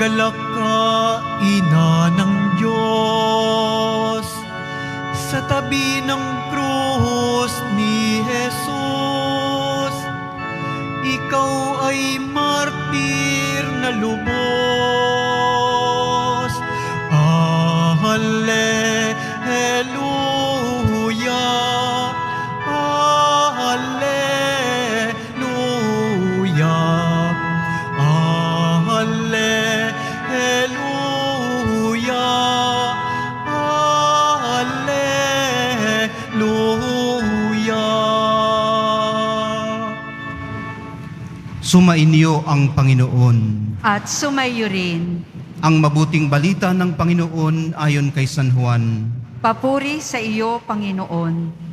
Magalak ka, Ina ng Diyos, sa tabi ng krus ni Jesus. Ikaw ay martir na lubos. Hallelujah, Hallelujah, Hallelujah, Hallelujah. Sumainyo ang Panginoon. At sumayo rin. Ang mabuting balita ng Panginoon ayon kay San Juan. Papuri sa iyo, Panginoon.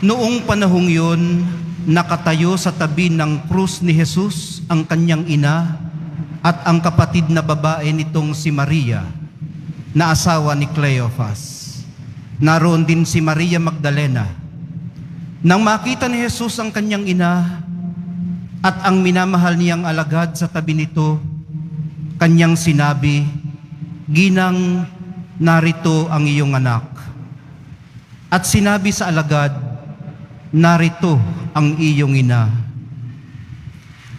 Noong panahong yun, nakatayo sa tabi ng krus ni Jesus ang kanyang ina at ang kapatid na babae nitong si Maria, na asawa ni Cleophas. Naroon din si Maria Magdalena. Nang makita ni Jesus ang kanyang ina at ang minamahal niyang alagad sa tabi nito, kanyang sinabi, "Ginang, narito ang iyong anak." At sinabi sa alagad, "Narito ang iyong ina."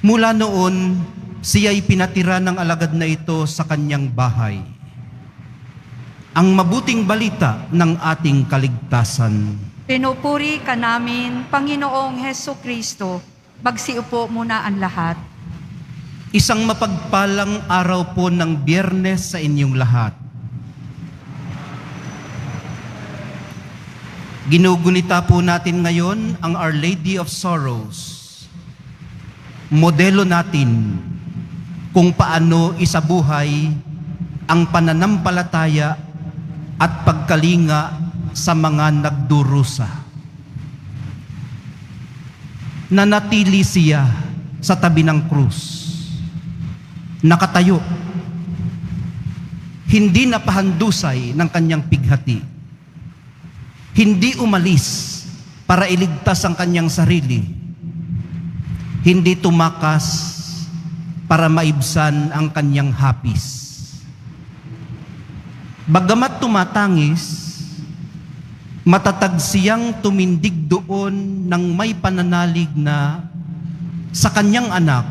Mula noon, siya'y pinatira ng alagad na ito sa kanyang bahay. Ang mabuting balita ng ating kaligtasan. Pinupuri ka namin, Panginoong Heso Kristo. Magsiupo muna ang lahat. Isang mapagpalang araw po ng Biyernes sa inyong lahat. Ginugunita po natin ngayon ang Our Lady of Sorrows. Modelo natin kung paano isabuhay ang pananampalataya at pagkalinga sa mga nagdurusa. Nanatili siya sa tabi ng krus. Nakatayo. Hindi napahandusay ng kanyang pighati. Hindi umalis para iligtas ang kanyang sarili. Hindi tumakas para maibsan ang kanyang hapis. Bagamat tumatangis, matatag siyang tumindig doon ng may pananalig na sa kanyang anak,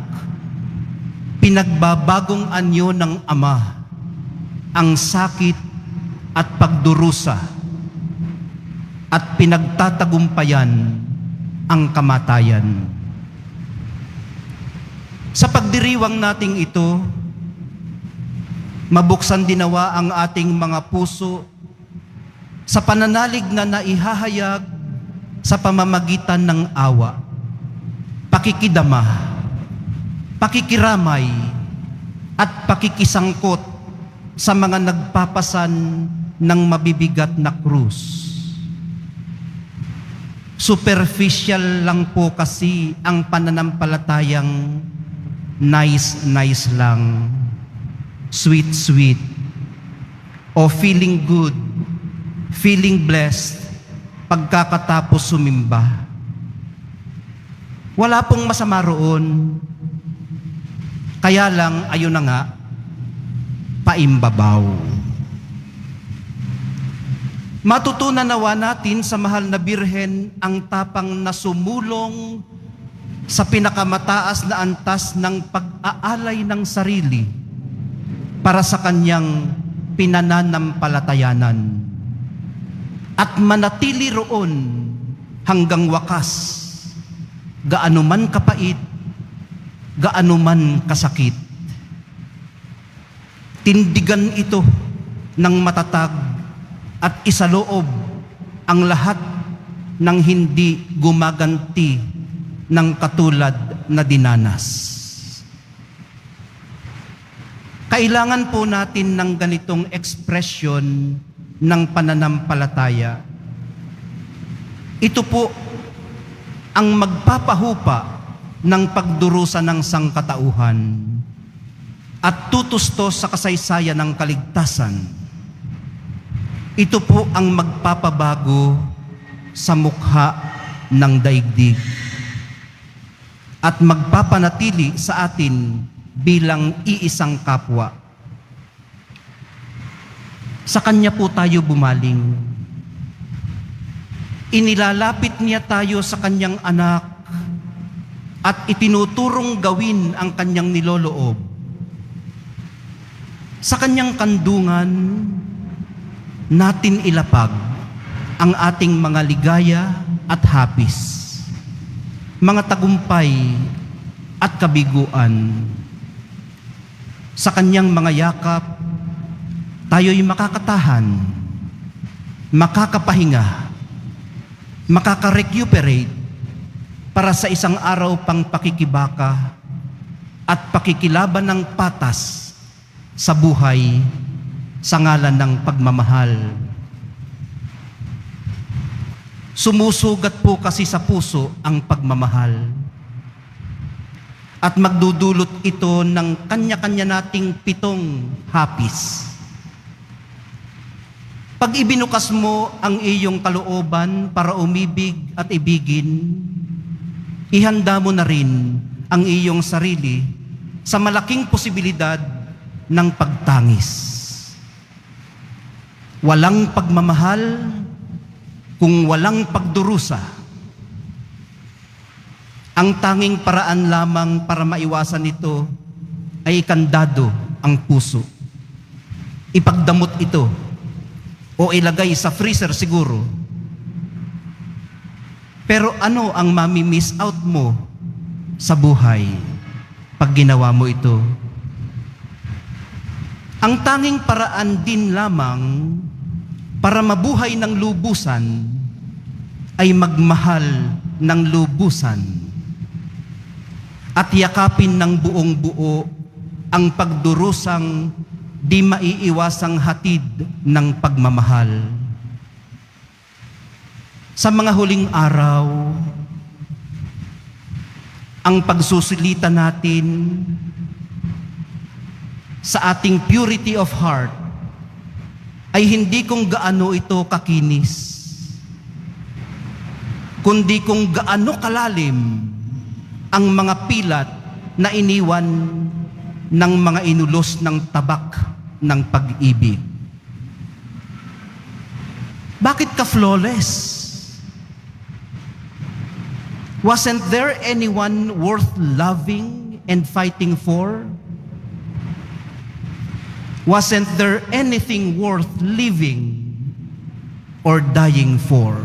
pinagbabagong anyo ng Ama ang sakit at pagdurusa at pinagtatagumpayan ang kamatayan. Sa pagdiriwang nating ito, mabuksan dinawa ang ating mga puso sa pananalig na naihahayag sa pamamagitan ng awa, pakikidama, pakikiramay, at pakikisangkot sa mga nagpapasan ng mabibigat na krus. Superficial lang po kasi ang pananampalatayang nice lang, sweet, o feeling good, feeling blessed pagkakatapos sumimba. Wala pong masama roon. Kaya lang, ayun na nga, paimbabaw. Matutunan nawa natin sa mahal na Birhen ang tapang na sumulong sa pinakamataas na antas ng pag-aalay ng sarili para sa kanyang pinananampalatayanan at manatili roon hanggang wakas, gaano man kapait, gaano man kasakit. Tindigan ito ng matatag at isaloob ang lahat ng hindi gumaganti ng katulad na dinanas. Kailangan po natin ng ganitong ekspresyon ng pananampalataya. Ito po ang magpapahupa ng pagdurusa ng sangkatauhan at tutustos sa kasaysayan ng kaligtasan. Ito po ang magpapabago sa mukha ng daigdig at magpapanatili sa atin bilang iisang kapwa. Sa Kanya po tayo bumaling. Inilalapit niya tayo sa Kanyang anak at itinuturong gawin ang Kanyang niloloob. Sa Kanyang kandungan, natin ilapag ang ating mga ligaya at hapis, mga tagumpay at kabiguan. Sa Kanyang mga yakap, tayo'y makakatahan, makakapahinga, makaka-recuperate para sa isang araw pang pakikibaka at pakikilaban ng patas sa buhay sa ngalan ng pagmamahal. Sumusugat po kasi sa puso ang pagmamahal at magdudulot ito ng kanya-kanya nating 7 hapis. Pag ibinukas mo ang iyong kalooban para umibig at ibigin, ihanda mo na rin ang iyong sarili sa malaking posibilidad ng pagtangis. Walang pagmamahal kung walang pagdurusa. Ang tanging paraan lamang para maiwasan ito ay ikandado ang puso. Ipagdamot ito o ilagay sa freezer siguro. Pero ano ang mami-miss out mo sa buhay pag ginawa mo ito? Ang tanging paraan din lamang para mabuhay ng lubusan ay magmahal ng lubusan at yakapin ng buong buo ang pagdurusang di maiiwasang hatid ng pagmamahal. Sa mga huling araw, ang pagsusulita natin sa ating purity of heart ay hindi kung gaano ito kakinis, kundi kung gaano kalalim ang mga pilat na iniwan ng mga inulos ng tabak ng pag-ibig. Bakit ka flawless? Wasn't there anyone worth loving and fighting for? Wasn't there anything worth living or dying for?